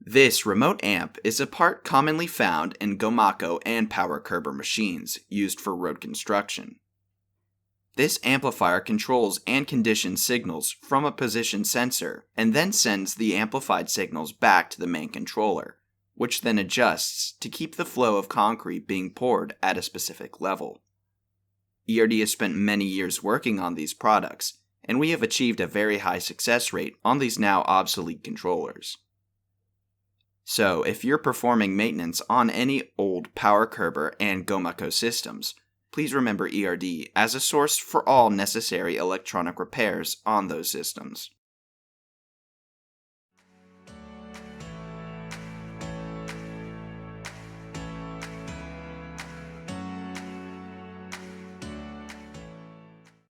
This remote amp is a part commonly found in Gomaco and Power Curber machines used for road construction. This amplifier controls and conditions signals from a position sensor and then sends the amplified signals back to the main controller, which then adjusts to keep the flow of concrete being poured at a specific level. ERD has spent many years working on these products, and we have achieved a very high success rate on these now obsolete controllers. So, if you're performing maintenance on any old Power Curber and Gomaco systems, please remember ERD as a source for all necessary electronic repairs on those systems.